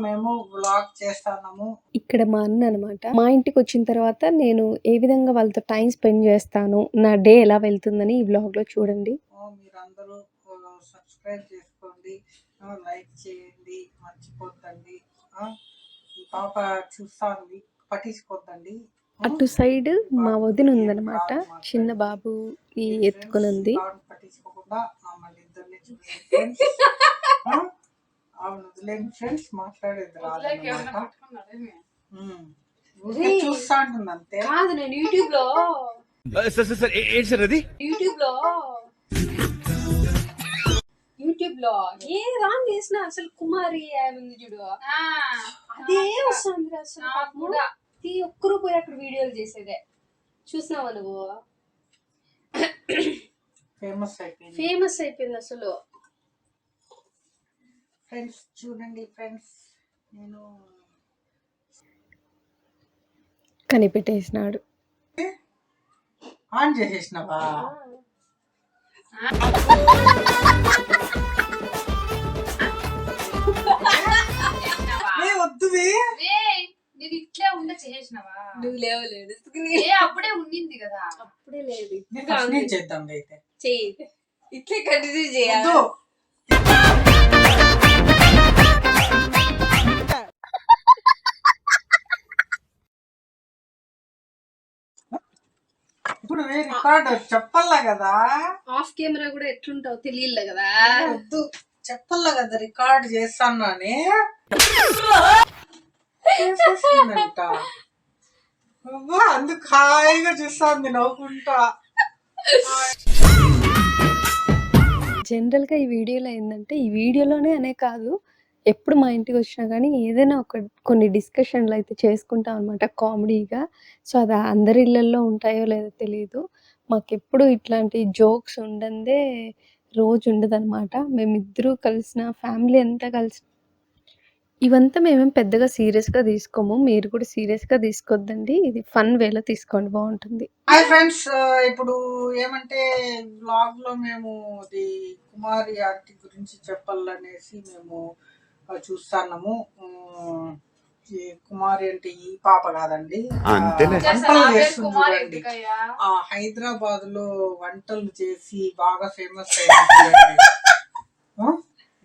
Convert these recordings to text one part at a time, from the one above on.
మేము వ్లాగ్ చేస్తున్నాము. ఇక్కడ మా అన్న అనమాట. మా ఇంటికి వచ్చిన తర్వాత నేను ఏ విధంగా వాళ్ళతో టైం స్పెండ్ చేస్తాను, నా డే ఎలా వెళ్తుందని ఈ వ్లాగ్లో చూడండి. మీరందరూ సబ్స్క్రైబ్ చేసుకోండి, లైక్ చేయండి, మర్చిపోద్దండి. ఈ పాప చూస్తాంది, పట్టించుకోద్దండి. అటు సైడ్ మా వదిన ఉందనమాట, చిన్న బాబు ఎత్తుకొని ఉంది. పట్టించుకోకుండా మమ్మల్ని ఇద్దరిని చూడండి. అవును, వదిలేండి ఫ్రెండ్స్, మాట్లాడేది రాదన్నమాట. చూస్తా ఉంటుంది అంతే. కాదు, నేను యూట్యూబ్ లో ఏ రాన్ చేసిన అసలు కుమారి ఉంది చూడు, అదే వస్తుంది అసలు. ప్రతి ఒక్కరు పోయి అక్కడ వీడియోలు చేసేదే చూసినావా నువ్వు? ఫేమస్ అయిపోయింది అసలు. ఫ్రెండ్స్ చూడండి ఫ్రెండ్స్, నేను కనిపెట్టేసినాడు. ఆన్ చేసేసినావా? వద్దువి, నేను ఇట్లే ఉండే చేసినావా? నువ్వు లేవలేదు, అప్పుడే ఉండింది కదా. అప్పుడే లేదు, చేద్దాం అయితే. చెయ్యి, ఇట్లే కంటిన్యూ చేయాలి. ఇప్పుడు రికార్డ్ చెప్పాలా కదా, ఆఫ్ కెమెరా కూడా ఎట్లుంటావు తెలియలే కదా. వద్దు చెప్పాలా కదా, రికార్డ్ చేస్తాను అని. అందుకు హాయిగా చూస్తాంది నవ్వుకుంటా. జనరల్గా ఈ వీడియోలో ఏంటంటే, ఈ వీడియోలోనే అనే కాదు, ఎప్పుడు మా ఇంటికి వచ్చినా కానీ ఏదైనా కొన్ని డిస్కషన్లు అయితే చేసుకుంటాం అనమాట, కామెడీగా. సో అది అందరి ఇళ్ళల్లో ఉంటాయో లేదో తెలియదు, మాకెప్పుడు ఇట్లాంటి జోక్స్ ఉండందే రోజు ఉండదన్నమాట. మేమిద్దరూ కలిసిన ఫ్యామిలీ అంతా కలిసి ఇవంతా మేమేం పెద్దగా సీరియస్గా తీసుకోము, మీరు కూడా సీరియస్గా తీసుకోవద్దండి, ఇది ఫన్ వేలో తీసుకోండి, బాగుంటుంది. హాయ్ ఫ్రెండ్స్, ఇప్పుడు ఏమంటే బ్లాగ్ లో మేము ఇది కుమారి ఆంటీ గురించి చెప్పాలనేసి మేము చూస్తున్నాము. కుమారి అంటే ఈ పాప కాదండి, వంటలు చేస్తుంది చూడండి. హైదరాబాద్ లో వంటలు చేసి బాగా ఫేమస్ అయింది.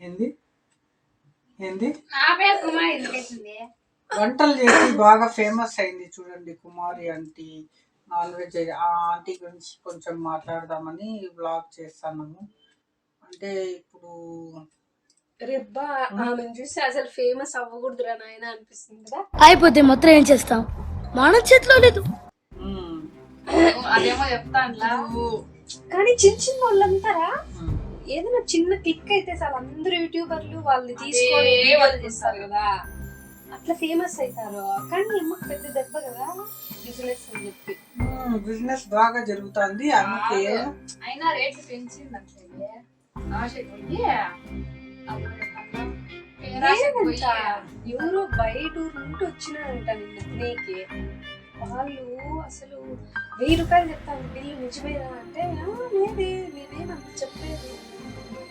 ఏంది ఏంది వంటలు చేసి బాగా ఫేమస్ అయింది చూడండి కుమారి ఆంటీ. నాన్ వెజ్ ఆ ఆంటీ గురించి కొంచెం మాట్లాడదామని బ్లాగ్ చేస్తున్నాము. అంటే ఇప్పుడు రెబ్బా ఆమెను చూసి అసలు ఫేమస్ అవ్వకూడదురా నాయన అనిపిస్తుంది కదా. అయిపోతే మొత్తం ఏం చేస్తాం, మన చేతిలో లేదు. అదేమో చెప్తాను కానీ చిన్న చిన్న వాళ్ళంతారా ఏదైనా చిన్న క్లిక్ అయితే చాలు అందరూ యూట్యూబర్లు వాళ్ళని తీసుకొని చేస్తారు కదా, అట్లా ఫేమస్ అవుతారు. కానీ అమ్మకు పెద్ద దెబ్బ కదా బిజినెస్ అని చెప్పి. బిజినెస్ బాగా జరుగుతుంది, అందుకే అయినా రేట్లు పెంచింది అట్లే ఎవరో బయట నుండి వచ్చినారంట నిన్న తినేకి. వాళ్ళు అసలు 1000 రూపాయలు చెప్తాను బిల్లు, నిజమేనా అంటే లేదు మేమేమంత చెప్పలేదు,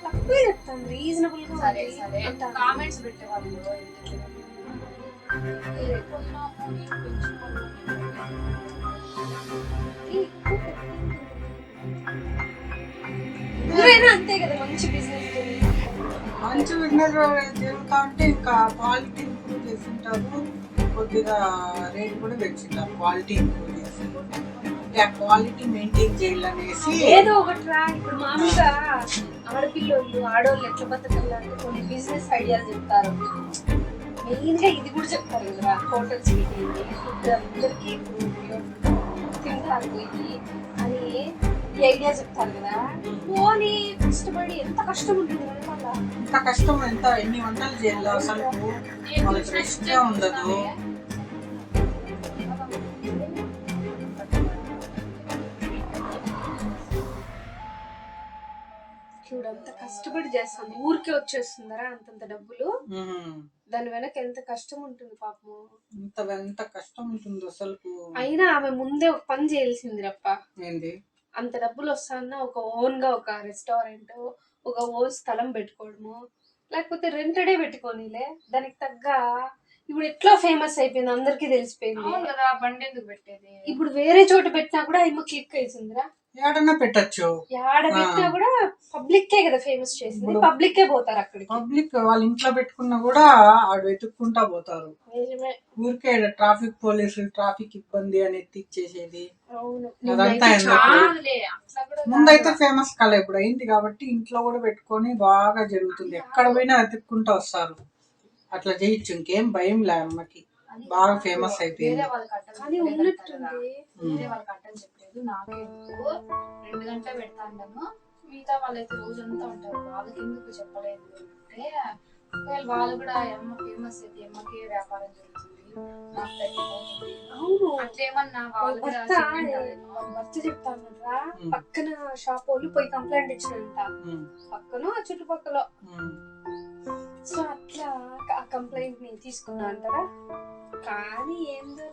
తక్కువే చెప్తాను, రీజనబుల్ గా కామెంట్స్ పెట్టేవాళ్ళు. అంతే కదా, మంచి బిజినెస్ జరుగుతా ఉంటే ఇంకా క్వాలిటీ ఇంప్రూవ్ చేసింటారు, కొద్దిగా రేట్ కూడా పెంచుంటారు. క్వాలిటీ ఇంప్రూవ్ చేసి ఆ క్వాలిటీ మెయింటైన్ చేయాలనేసి ఏదో ఒకటి రా. ఇప్పుడు మామూలుగా ఆడపిల్లలు ఆడవాళ్ళు ఎట్లా బతకాలంటే కొన్ని బిజినెస్ ఐడియాలు చెప్తారు. మెయిన్ గా ఇది కూడా చెప్తారు కదా, హోటల్స్ ఫుడ్ అందరికి తింటారు పోయి అని ఈ ఐడియా చెప్తారు కదా. పోనీ కష్టపడి ఎంత కష్టం ఉంటుంది కదా, ఎంత కష్టం, ఎన్ని వంటలు చేయాలి అసలు మనకి రెస్టే ఉండదు. చూడు అంత కష్టపడి చేస్తాను, ఊరికే వచ్చేస్తుందరా అంతంత డబ్బులు. దాని వెనక ఎంత కష్టం ఉంటుంది పాపము, ఎంత కష్టం ఉంటుంది అసలు. అయినా ఆమె ముందే ఒక పని చేయాల్సింది రప్ప. ఏంది? అంత డబ్బులు వస్తాయన్నా ఒక ఓన్ గా ఒక రెస్టారెంట్, ఒక ఓన్ స్థలం పెట్టుకోవడము, లేకపోతే రెంటెడే పెట్టుకోనిలే, దానికి తగ్గ ఇప్పుడు ఎట్లా ఫేమస్ అయిపోయింది, అందరికి తెలిసిపోయింది అవును కదా, బండి ఎందుకు పెట్టేది? ఇప్పుడు వేరే చోట పెట్టినా కూడా ఏమో క్లిక్ అవుతుందిరా, ఏడన్నా పెట్టచ్చు. యాడ పెట్టినా కూడా పబ్లిక్ కదా ఫేమస్ చేసింది, పబ్లికే పోతారు అక్కడికి. పబ్లిక్ వాళ్ళ ఇంట్లో పెట్టుకున్నా కూడా ఆడు వెతుక్కుంటా పోతారు. నిజమే. ఊరికే ట్రాఫిక్ పోలీసులు ట్రాఫిక్ ఇబ్బంది అని ఎత్తిచ్చేసేది అవును. అదంతా ఎందుకు? కాదులే, అట్లా కూడా ముందైతే ఫేమస్ కాలే, ఇప్పుడు అయింది కాబట్టి ఇంట్లో కూడా పెట్టుకొని బాగా జరుగుతుంది. ఎక్కడ పోయినా వెతుక్కుంటా వస్తారు. అట్లా చేయొచ్చు, ఇంకేం భయం లే అమ్మకి. బాగా ఫేమస్ అయిపోయింది. వేరే వాళ్ళకి అడ్డం కానీ చెప్పలేదు ఉన్నట్టుంది. వేరే వాళ్ళకి అడ్డం చెప్పలేదు, నాకే ఎందుకు 2 గంటలు పెడతాను, మిగతా వాళ్ళైతే రోజంతా ఉంటారు, వాళ్ళకి ఎందుకు చెప్పలేదు అంటే, ఒకవేళ వాళ్ళు కూడా అమ్మ ఫేమస్ అయితే అమ్మకే వ్యాపారం జరుగుతుంది, నాకు తగ్గిపోతుంది. అవును. అట్లేమన్నా వాళ్ళు కూడా భర్త చెప్తానరా, పక్కన షాప్ వాళ్ళు పోయి కంప్లైంట్ ఇచ్చినంట, పక్కన చుట్టుపక్కల. సో అట్లా ఆ కంప్లైంట్ ని తీసుకున్నా అంటారా. కానీ ఏందో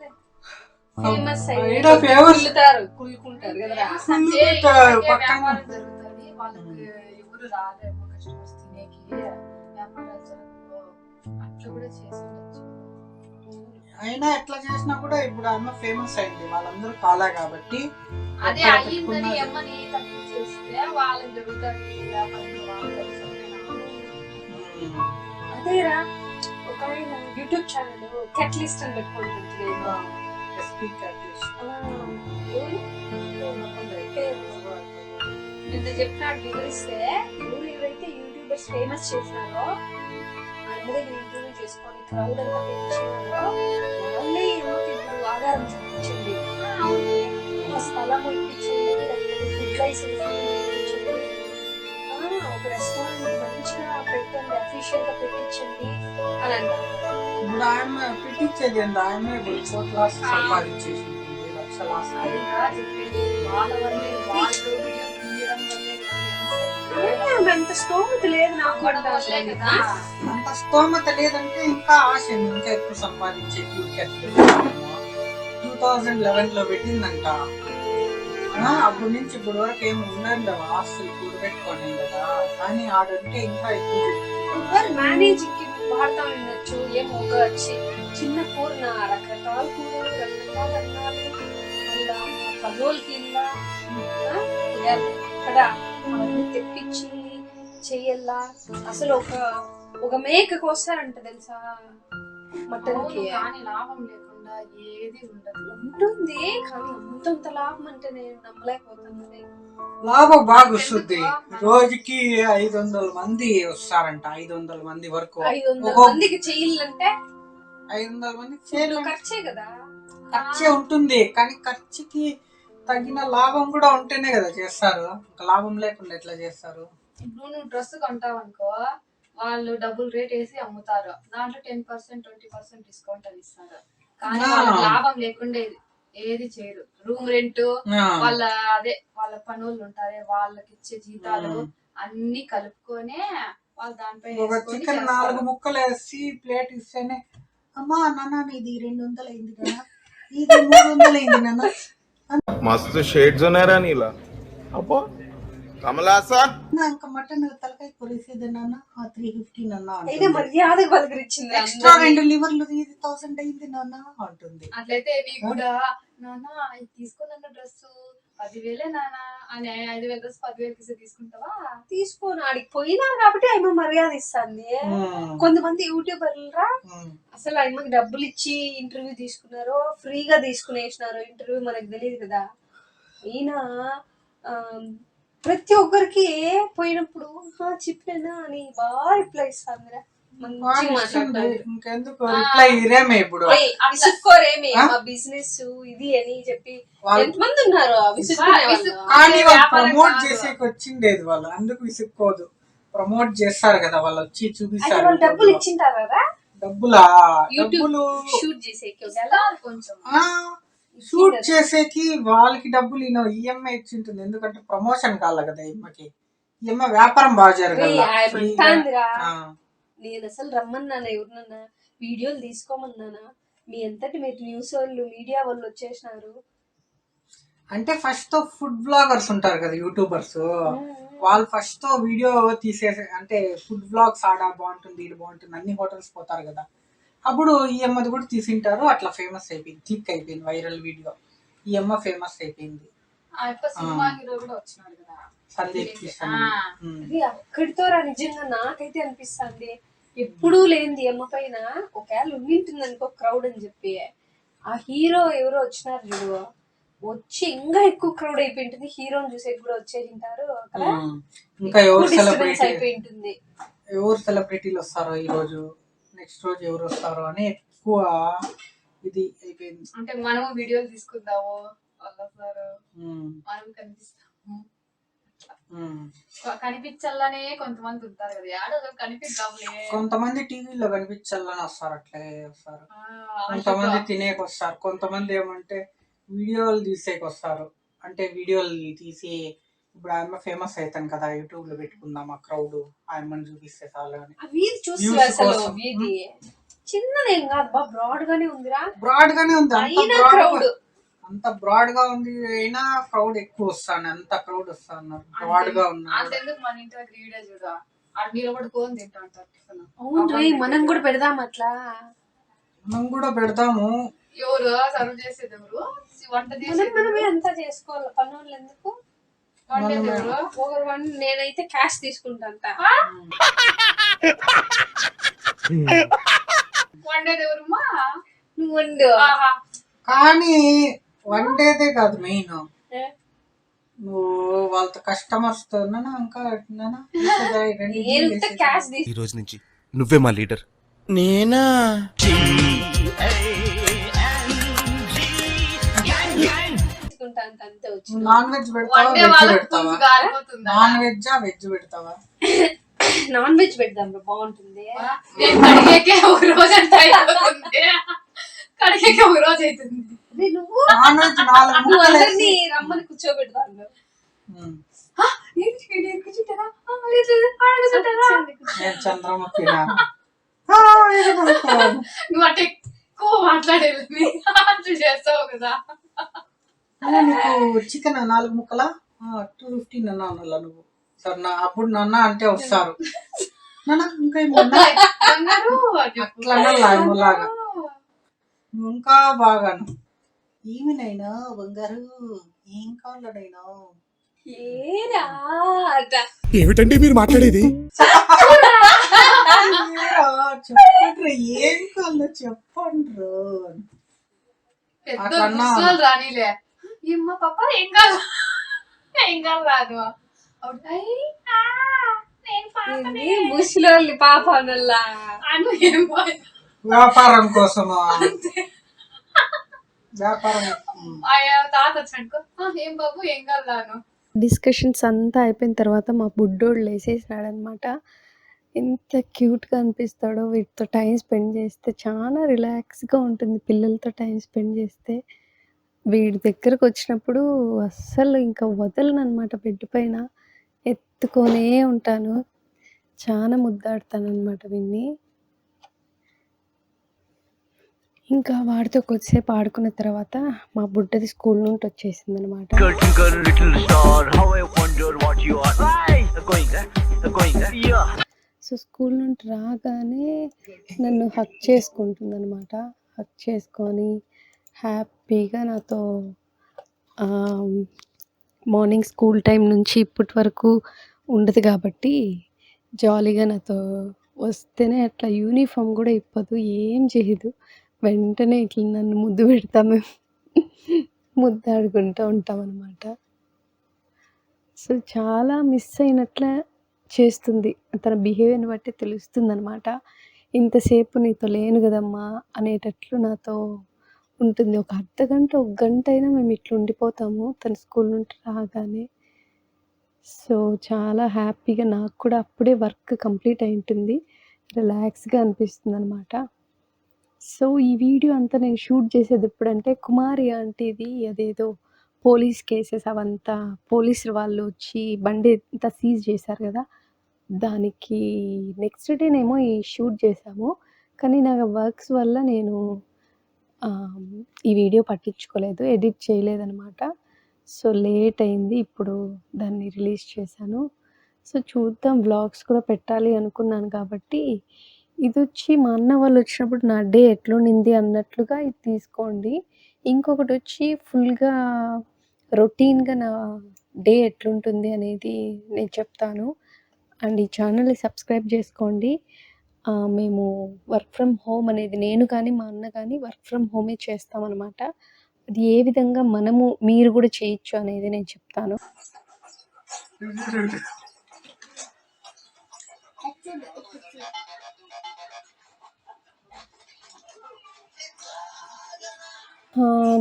ఫేమస్ అయ్యారు, కుళ్ళుకుంటారు కదా. వ్యాపారం జరుగుతుంది, వాళ్ళకి ఎవరు రాలేమో కస్టమర్స్ తినేకి, వ్యాపారాలు జరుగుతుందో అట్లా కూడా చేసి ఉండొచ్చు. అయినా ఎట్లా చేసినా కూడా ఇప్పుడు అమ్మ ఫేమస్ అయింది, వాళ్ళందరూ కాలే కాబట్టి. అదే అయ్యిందని అమ్మని తప్పించేస్తే వాళ్ళకి జరుగుతుంది వ్యాపారంలో, వాళ్ళు అదేరా. ఒక ఆయన యూట్యూబ్ ఛానల్ క్యాటలిస్ట్ అని పెట్టుకుంటుంది, ఇంత చెప్పినాడు వివరిస్తే, ఎవరైతే యూట్యూబర్స్ ఫేమస్ చేసినారో అందరూ ఇంటర్వ్యూ చేసుకొని క్రౌడ్ అంతా పెంచినారో వాళ్ళే ఏమోకి ఇప్పుడు ఆధారం చూపించింది, స్థలం ఇప్పించింది, ఫుడ్ లైసెన్స్ ఇప్పించింది, ఒక రెస్టారెంట్ మంచిగా పెట్టండి, అఫీషియల్ గా పెట్టించండి అని అంటారు. ఇప్పుడు ఆమె పెట్టించేది ఏంటి, ఆమె కోట్ల సంపాదించేసి లక్షల వాళ్ళ వల్లే వాళ్ళు వీడియో తీయడం వల్లే అంత స్తోమత లేదు నాకు కదా. అంత స్తోమత లేదంటే ఇంకా ఆశ ఇంకా ఎక్కువ సంపాదించే 2011 లో పెట్టిందంట. అప్పటి నుంచి ఇప్పుడు వరకు ఏమి ఉండండి, ఆస్తులు కూడబెట్టుకోండి కదా, కానీ ఆడంటే ఇంకా ఎక్కువ మేనేజింగ్ కి వాడుతూ ఉండొచ్చు. ఏమో ఒక చిన్న కూర రకరకాల కూరలు, రకరకాల అన్నాలు, పనులకి ఇక్కడ అవన్నీ తెప్పించి చెయ్యాలా. అసలు ఒక మేకకు వస్తారంట తెలుసా మటన్ కి, కానీ లాభం లేకుండా ఏది ఉండదు. ఉంటుంది కానీ అంతంత లాభం అంటే నేను నమ్మలేకపోతున్నాను. లాభం బాగా వస్తుంది, రోజుకి 500 మంది వస్తారంట, 500 మంది వరకు. 500 మందికి చెయ్యాలంటే 500 మందికి చేయాలి, ఖర్చే కదా. ఖర్చే ఉంటుంది, కానీ ఖర్చుకి తగిన లాభం కూడా ఉంటేనే కదా చేస్తారు, ఇంకా లాభం లేకుండా ఎట్లా చేస్తారు. ఇప్పుడు నువ్వు డ్రెస్ కొంటావు అనుకో, వాళ్ళు డబుల్ రేట్ వేసి అమ్ముతారు, దాంట్లో 10% 20% డిస్కౌంట్ అని ఇస్తారు, కానీ వాళ్ళకి లాభం లేకుండా ఏది చేయరు. రూమ్ రెంట్, వాళ్ళ పనులు ఉంటారే వాళ్ళకి ఇచ్చే జీతాలు అన్ని కలుపుకొనే వాళ్ళు దానిపై ఒక చికెన్ 4 ముక్కలు వేసి ప్లేట్ ఇస్తేనే, అమ్మా నాన్న ఇది 200 అయింది కదా, ఇది 300 అయింది నాన్న. मस्त शेड्स ఉన్నాయి రా నీలా. అబ్బో కమలాసా ఇంకా మటన్ తలకాయ కొరిసేది నాన్న 350 నాన్న అయితే మర్యాద పలకరించింది. ఎక్స్ట్రా 2 లివర్లు 1000 అయింది నాన్న అంటుంది. అట్లయితే నీకు కూడా నాన్న ఇది తీసుకున్న డ్రెస్ 10,000 నాన్న అని 5,000 డ్రెస్ 10,000 తీసుకుంటావా? తీసుకోను, ఆడికి పోయినా కాబట్టి ఆమె మర్యాద ఇస్తుంది. కొంతమంది యూట్యూబర్లు రా అసలు ఆమెకి డబ్బులు ఇచ్చి ఇంటర్వ్యూ తీసుకున్నారో ఫ్రీగా తీసుకునేసినారో ఇంటర్వ్యూ మనకు తెలియదు కదా. ఈయన ప్రతి ఒక్కరికి పోయినప్పుడు చెప్పినా అని బాగా రిప్లై ఇస్తాందిరా, ఇంకెందుకు రిప్లై ఇరేమే, ఇప్పుడు విసుక్కోరేమి మా బిజినెస్ ఇది అని చెప్పి ఎంతమంది ఉన్నారు కానీ వాళ్ళు ప్రమోట్ చేసేకి వచ్చిండేది వాళ్ళు, అందుకు విసుక్కోదు. ప్రమోట్ చేస్తారు కదా వాళ్ళు, వచ్చి చూపిస్తారు. డబ్బులు ఇచ్చింటారు కదా, డబ్బులు షూట్ చేసేకి కొంచెం షూట్ చేసేకి వాళ్ళకి డబ్బులు ఈఎంఐ ఇచ్చి ఉంటుంది, ఎందుకంటే ప్రమోషన్ కావాలి కదా ఈమెకి. ఈఎంఐ వ్యాపారం బాగా జరగాలి. నేను అసలు రమ్మన్నానా, ఎవరినన్నా వీడియోలు తీసుకోమన్నానా, మీ అంతటి మీరు న్యూస్ వాళ్ళు మీడియా వాళ్ళు వచ్చేసినారు అంటే ఫస్ట్ ఫుడ్ బ్లాగర్స్ ఉంటారు కదా యూట్యూబర్స్, వాళ్ళు ఫస్ట్ వీడియో తీసేసి అంటే ఫుడ్ బ్లాగ్స్ ఆడ బాగుంటుంది ఇది బాగుంటుంది అన్ని హోటల్స్ పోతారు కదా, అప్పుడు ఈ అమ్మది కూడా తీసింటారు. అట్లా ఫేమస్ అయిపోయింది, క్లిక్ అయిపోయింది, వైరల్ వీడియో. ఈ అమ్మ ఫేమస్ అయిపోయింది. సినిమా హీరో కూడా వచ్చినాడు కదా సందీప్ కిషన్. అది అక్కడితో రా. నిజంగా నాకైతే అనిపిస్తుంది ఎప్పుడూ లేనిది అమ్మ పైన ఒకవేళ ఉండింటుంది అనుకో క్రౌడ్ అని చెప్పి, ఆ హీరో ఎవరో వచ్చినారు చూడు, వచ్చి ఇంకా ఎక్కువ క్రౌడ్ అయిపోయింటుంది. హీరోని చూసే కూడా వచ్చేసింటారు అక్కడ. ఇంకా ఎవరు డిస్టర్బెన్స్ అయిపోయి ఉంటుంది. ఎవరు సెలబ్రిటీలు వస్తారో ఈ రోజు, నెక్స్ట్ రోజు ఎవరు వస్తారో అని ఎక్కువ ఇది అయిపోయింది. అంటే మనము వీడియోలు తీసుకుందాము, మనం కనిపిస్తాము, కనిపించాలనే కొంతమంది ఉంటారు కదా, ఆడ కనిపిద్దాంలే. కొంతమంది టీవీలో కనిపించాలని వస్తారు, అట్లే వస్తారు. కొంతమంది తినేకి వస్తారు, కొంతమంది ఏమంటే వీడియోలు తీసేకి వస్తారు. అంటే వీడియోలు తీసి ఇప్పుడు ఆమె ఫేమస్ అవుతాను కదా, యూట్యూబ్ లో పెట్టుకుందాం ఆ క్రౌడ్ ఆమెను చూపిస్తే చాలు అని. వీధి చూస్తే అసలు వీధి చిన్నదేం కాదు, బ్రాడ్ గానే ఉందిరా. బ్రాడ్ గానే ఉంది, క్రౌడ్ అంత బ్రాడ్ గా ఉంది అయినా క్రౌడ్ ఎక్కువ వస్తాను, అంత క్రౌడ్ వస్తున్నారు. బ్రాడ్ గా ఉన్నారు. అంతెందుకు మన ఇంట్లో గ్రీడే చూడ ఆడ నిలబడుకోని తింటా ఉంటారు. అవును, మనం కూడా పెడదాం అట్లా. మనం కూడా పెడతాము. ఎవరు సర్వ్ చేసేది, ఎవరు వంట చేసేది, మనమే అంతా చేసుకోవాలి. పనులు ఎందుకు వండేది ఎవరు? ఒకరు నేనైతే క్యాష్ తీసుకుంటా. వండేది ఎవరమ్మా? నువ్వు వండు. కానీ వండేదే కాదు మెయిన్, నువ్వు వాళ్ళతో కస్టమర్స్ తో ఇంకా క్యాష్ ఈ రోజు నుంచి నువ్వే మా లీడర్. నేనా? తీసుకుంటా అంతే. వచ్చి నాన్ వెజ్ పెడతావా, వెజ్ పెడతావా? నాన్ వెజ్ వెజ్ పెడతావా? నాన్ వెజ్ పెడదాం, బాగుంటుంది. కడిగేకే ఒక రోజు అంత అయిపోతుంది, కడిగేకే ఒక రోజు అవుతుంది. నువ్వు నాన్ వెజ్ 4 అందరినీ రమ్మని కూర్చోబెడతాను. నేను చంద్రముఖినా? నువ్వు అంటే ఎక్కువ మాట్లాడేది చేస్తావు కదా. నీకు చికెన్ 4 ముక్కలా 250 అన్నా నువ్వు సార్ అప్పుడు నాన్న అంటే వస్తారు. ఇంకా అట్లాగా ఇంకా బాగాను. ఏమినైనా బంగారు ఏం కావాలనైనా ఏమిటండి మీరు మాట్లాడేది? చెప్పండి ఏం కావాలో చెప్పండి. రానిలే ఏమ్మా పాప ఏం కాదు, ఏం కాదు రాదు. ముసిలో పాప వ్యాపారం కోసమా? వ్యాపారం తాత వచ్చానుకో ఏం బాబు ఏం కాదు రాను. డిస్కషన్స్ అంతా అయిపోయిన తర్వాత మా బుడ్డోడు లేసేసినాడు అనమాట. ఎంత క్యూట్గా అనిపిస్తాడో. వీటితో టైం స్పెండ్ చేస్తే చాలా రిలాక్స్గా ఉంటుంది. పిల్లలతో టైం స్పెండ్ చేస్తే వీడి దగ్గరకు వచ్చినప్పుడు అస్సలు ఇంకా వదలను అనమాట. బెడ్ పైన ఎత్తుకొనే ఉంటాను, చాలా ముద్దాడుతాను అనమాట వీడిని. ఇంకా వాడితో కొద్దిసేపు ఆడుకున్న తర్వాత మా బుడ్డది స్కూల్ నుండి వచ్చేసింది అనమాట. సో స్కూల్ నుండి రాగానే నన్ను హగ్ చేసుకుంటుంది అనమాట. హగ్ చేసుకొని హ్యాపీగా నాతో మార్నింగ్ స్కూల్ టైం నుంచి ఇప్పటి వరకు ఉండదు కాబట్టి జాలీగా నాతో వస్తేనే అట్లా యూనిఫామ్ కూడా ఇప్పదు, ఏం చేయదు. వెంటనే ఇట్లా నన్ను ముద్దు పెడతాము, ముద్దాడుకుంటూ ఉంటాం అనమాట. సో చాలా మిస్ అయినట్లే చేస్తుంది. తన బిహేవియర్ని బట్టి తెలుస్తుంది అనమాట. ఇంతసేపు నీతో లేను కదమ్మా అనేటట్లు నాతో ఉంటుంది. ఒక అర్ధగంట, ఒక గంట అయినా మేము ఇట్లా ఉండిపోతాము తన స్కూల్ నుండి రాగానే. సో చాలా హ్యాపీగా, నాకు కూడా అప్పుడే వర్క్ కంప్లీట్ అయి ఉంటుంది, రిలాక్స్గా అనిపిస్తుంది అనమాట. సో ఈ వీడియో అంతా నేను షూట్ చేసేది ఎప్పుడంటే కుమారి ఆంటీది అదేదో పోలీస్ కేసెస్ అవంతా పోలీసు వాళ్ళు వచ్చి బండి అంతా సీజ్ చేశారు కదా, దానికి నెక్స్ట్ డేనేమో ఈ షూట్ చేసాము. కానీ నాకు వర్క్స్ వల్ల నేను ఈ వీడియో పట్టించుకోలేదు, ఎడిట్ చేయలేదన్నమాట. సో లేట్ అయింది, ఇప్పుడు దాన్ని రిలీజ్ చేశాను. సో చూద్దాం, వ్లాగ్స్ కూడా పెట్టాలి అనుకున్నాను కాబట్టి ఇదొచ్చి మా అన్న వాళ్ళు వచ్చినప్పుడు నా డే ఎట్లుండింది అన్నట్లుగా ఇది తీసుకోండి. ఇంకొకటొచ్చి ఫుల్‌గా రొటీన్‌గా నా డే ఎట్లుంటుంది అనేది నేను చెప్తాను. అండ్ ఈ ఛానల్‌ని సబ్స్క్రైబ్ చేసుకోండి. మేము వర్క్ ఫ్రమ్ హోమ్ అనేది నేను కానీ, మా అన్న కానీ వర్క్ ఫ్రమ్ హోమే చేస్తామనమాట. అది ఏ విధంగా మీరు కూడా చేయొచ్చు అనేది నేను చెప్తాను.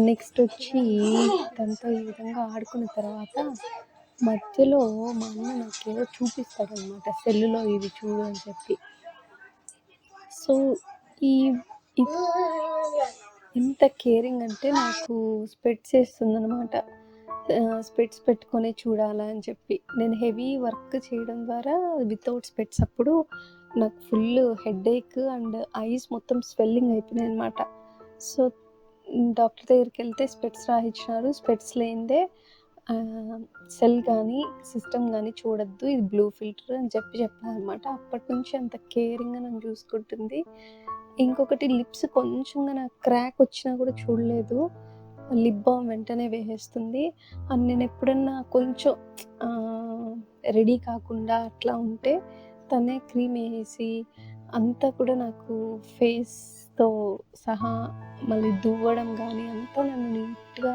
నెక్స్ట్ వచ్చి దాంతో ఈ విధంగా ఆడుకున్న తర్వాత మధ్యలో మా అన్న నాకేదో చూపిస్తాడనమాట, సెల్లులో ఇది చూడు అని చెప్పి. సో ఈ ఇది ఎంత కేరింగ్ అంటే నాకు స్పెట్స్ వేస్తుందనమాట. స్పెట్స్ పెట్టుకొని చూడాలా అని చెప్పి. నేను హెవీ వర్క్ చేయడం ద్వారా వితౌట్ స్పెట్స్ అప్పుడు నాకు ఫుల్ హెడేక్ అండ్ ఐస్ మొత్తం స్వెల్లింగ్ అయిపోయినాయి అనమాట. సో డాక్టర్ దగ్గరికి వెళ్తే స్పెట్స్ రాయించినారు. స్పెట్స్ లేనిదే సెల్ కానీ సిస్టమ్ కానీ చూడొద్దు, ఇది బ్లూ ఫిల్టర్ అని చెప్పారనమాట. అప్పటి నుంచి అంత కేరింగ్గా నన్ను చూసుకుంటుంది. ఇంకొకటి లిప్స్ కొంచెంగా నాకు క్రాక్ వచ్చినా కూడా చూడలేదు, లిప్ బామ్ వెంటనే వేసేస్తుంది. అండ్ నేను ఎప్పుడన్నా కొంచెం రెడీ కాకుండా అట్లా ఉంటే తనే క్రీమ్ వేసి అంతా కూడా నాకు ఫేస్తో సహా మళ్ళీ దువ్వడం కానీ అంతా నన్ను నీట్గా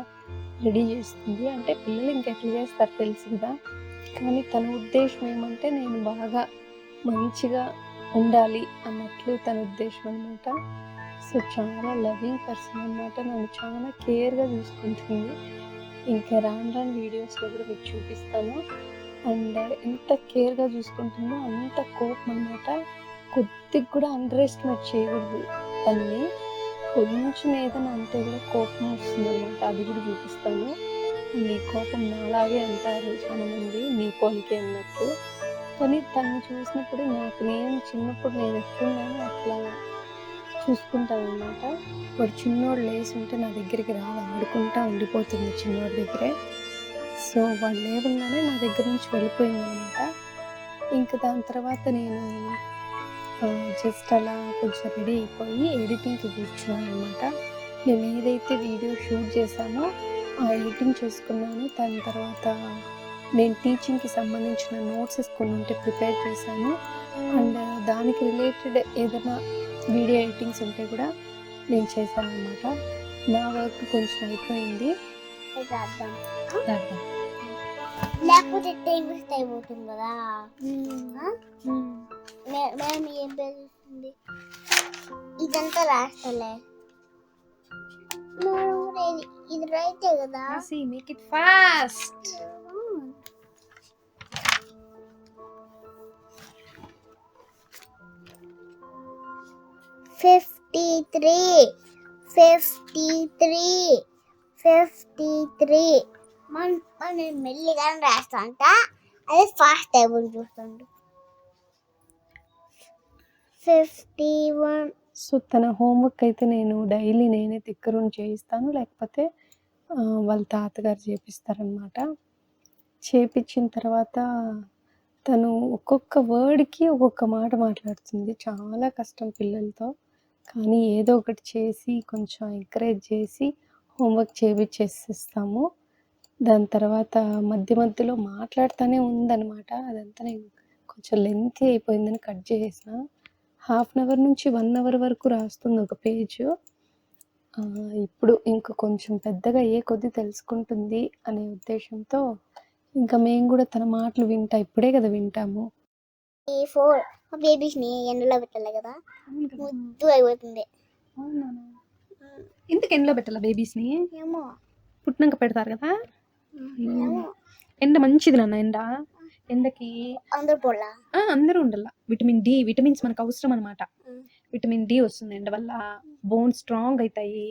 రెడీ చేస్తుంది. అంటే పిల్లలు ఇంకెట్లా చేస్తారు తెలుసు కదా, కానీ తన ఉద్దేశం ఏమంటే నేను బాగా మంచిగా ఉండాలి అన్నట్లు తన ఉద్దేశం అనమాట. సో చాలా లవింగ్ పర్సన్ అనమాట, నన్ను చాలా కేర్గా చూసుకుంటుంది. ఇంకా రాను వీడియోస్లో కూడా మీకు చూపిస్తాను. అండ్ ఎంత కేర్గా చూసుకుంటుందో అంత కోపం అనమాట. కొద్దిగా కూడా అండర్ ఎస్టిమేట్ చేయకూడదు తనని. కొంచెం ఏదైనా అంటే కూడా కోపం వస్తుంది అనమాట, అది కూడా చూపిస్తాను. నీ కోపం నాలాగే అంటారు చాలామంది, నీ పోలికే అన్నట్టు. కానీ తను చూసినప్పుడు నేను చిన్నప్పుడు నేను ఎట్లున్నానో అట్లా చూసుకుంటాను అనమాట. వాడు చిన్నోడు లేసి ఉంటే నా దగ్గరికి రాదు, ఆడుకుంటా ఉండిపోతుంది చిన్నోడి దగ్గరే. సో వాడు లేవగానే నా దగ్గర నుంచి వెళ్ళిపోయింది అనమాట. ఇంకా దాని తర్వాత నేను జస్ట్ అలా కొంచెం రెడీ అయిపోయి ఎడిటింగ్కి కూర్చున్నాను అనమాట. మేము ఏదైతే వీడియో షూట్ చేసామో ఆ ఎడిటింగ్ చేసుకున్నాను. దాని తర్వాత నేను టీచింగ్కి సంబంధించిన నోట్సెస్ కొన్ని ఉంటే ప్రిపేర్ చేశాను. అండ్ దానికి రిలేటెడ్ ఏదైనా వీడియో ఎడిటింగ్స్ ఉంటే కూడా నేను చేశాను అనమాట. నా వర్క్ కొంచెం అయిపోయింది. లేకపోతే టైం వేస్ట్ అయిపోతుంది కదా. మేడం ఏం పేరుస్తుంది ఇదంతా రాష్ట్రలే ఇది రైతే కదా. Make it fast. 53 నేను మెల్లిగా రాస్తా అంట, అదే ఫాస్ట్ టైం చూస్తాడు. 51. సో తన హోంవర్క్ అయితే నేను డైలీ నేనే దగ్గరుండి చేయిస్తాను, లేకపోతే వాళ్ళ తాతగారు చేపిస్తారనమాట. చేపించిన తర్వాత తను ఒక్కొక్క వర్డ్కి ఒక్కొక్క మాట మాట్లాడుతుంది. చాలా కష్టం పిల్లలతో, కానీ ఏదో ఒకటి చేసి కొంచెం ఎంకరేజ్ చేసి హోంవర్క్ చేపిచ్చేసిస్తాము. దాని తర్వాత మధ్యలో మాట్లాడుతూనే ఉందన్నమాట. అదంతా నేను కొంచెం లెంతీ అయిపోయిందని కట్ చేసేసిన. 1/2 అవర్ నుంచి 1 అవర్ వరకు రాస్తుంది ఒక పేజ్. ఇప్పుడు ఇంకా కొంచెం పెద్దగా కొద్దీ తెలుసుకుంటుంది అనే ఉద్దేశంతో ఇంకా మేము కూడా తన మాటలు ఇప్పుడే కదా వింటాము. 4 బేబీస్ని ఎండలో పెట్టాలి కదా, ముద్దు అయిపోతుంది. అవునా? ఎందుకు ఎండలో పెట్టాలా బేబీస్ని? ఏమో పుట్టినాక పెడతారు కదా. ఎండ మంచిది నాన్న. ఎండకి అందరూ పోలా, అందరూ ఉండాల. విటమిన్స్ మనకు అవసరం అనమాట. విటమిన్ డి వస్తుంది ఎండ వల్ల, బోన్స్ స్ట్రాంగ్ అవుతాయి.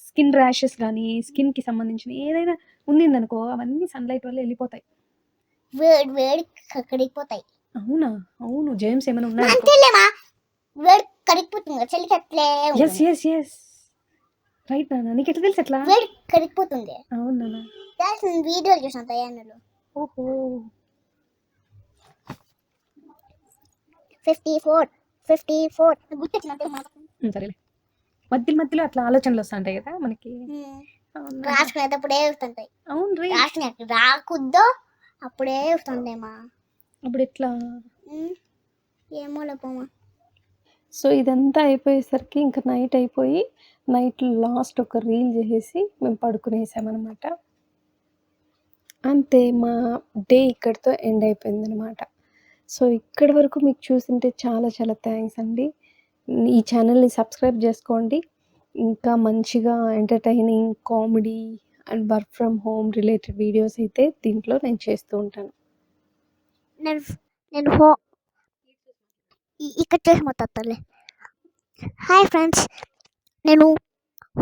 స్కిన్ ర్యాషెస్ కానీ స్కిన్ కి సంబంధించిన ఏదైనా ఉండిందనుకో అవన్నీ సన్లైట్ వల్ల వెళ్ళిపోతాయి. వేడి కడిగిపోతాయి. అవునా? అవును. జేమ్స్ ఏమైనా ఉన్నాయి వేడి కడిగిపోతుంది, చలికి అట్లే. రైట్ నాన్న, నీకు ఎట్లా తెలుసు? ఎట్లా వేడి కడిగిపోతుంది? అవును నాన్న, వీడియోలు చూసాను తయారులో. ఓహో 54 గుర్తొచ్చినట్టే సరేలే మధ్య మధ్యలో అట్లా ఆలోచనలు వస్తుంటాయి కదా మనకి. అవును. రాసుకునేటప్పుడే వస్తుంటాయి. అవును రీ. రాకుద్దో అప్పుడే వస్తుండేమా. అప్పుడు ఎట్లా? ఏమో లేపమ్మా. సో ఇదంతా అయిపోయేసరికి ఇంకా నైట్ అయిపోయి నైట్ లాస్ట్ ఒక రీల్ చేసేసి మేము పడుకునేసామన్నమాట. అంతే మా డే ఇక్కడితో ఎండ్ అయిపోయిందనమాట. సో ఇక్కడి వరకు మీకు చూసింటే చాలా చాలా థ్యాంక్స్ అండి. ఈ ఛానల్ని సబ్స్క్రైబ్ చేసుకోండి. ఇంకా మంచిగా entertaining, comedy and work from home related videos అయితే దీంట్లో నేను చేస్తూ ఉంటాను. నేను ఇక్కడ చేసి మొత్తాలే. హాయ్ ఫ్రెండ్స్, నేను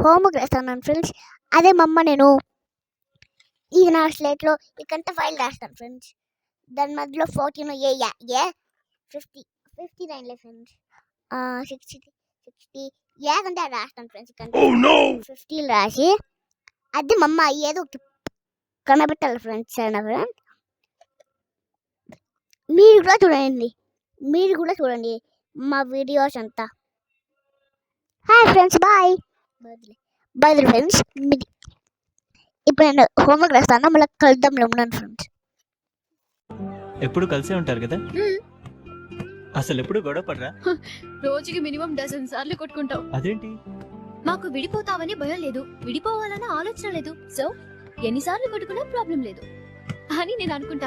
హోంవర్క్ రాస్తాను ఫ్రెండ్స్. అదే మా అమ్మ నేను ఈ నా స్లేట్లో ఇకంత ఫైల్ రాస్తాను ఫ్రెండ్స్. దాని మధ్యలో 14 ఏ 59 ఫ్రెండ్స్. 60 ఏదంటే అది రాస్తాను ఫ్రెండ్స్. 50 రాసి అది మా అమ్మ ఏదో కనబెట్టాలి ఫ్రెండ్స్. సరేనా ఫ్రెండ్స్, మీరు కూడా చూడండి మా వీడియోస్ అంతా. Hi friends, bye bye friends. ఇప్పుడు నేను హోంవర్క్ రాస్తాను, మళ్ళీ కలుద్దాం ఉన్నాను ఫ్రెండ్స్. ఎప్పుడు కలిసే ఉంటారు కదా? అసలు ఎప్పుడు గొడవ పడరా? రోజుకి మినిమం డజన్ సార్లు కొట్టుకుంటాం. అదేంటి? మాకు విడిపోతావని భయం లేదు, విడిపోవాలన్న ఆలోచన లేదు. సో ఎన్నిసార్లు కొట్టుకున్నా ప్రాబ్లం లేదు అని నేను అనుకుంటాను.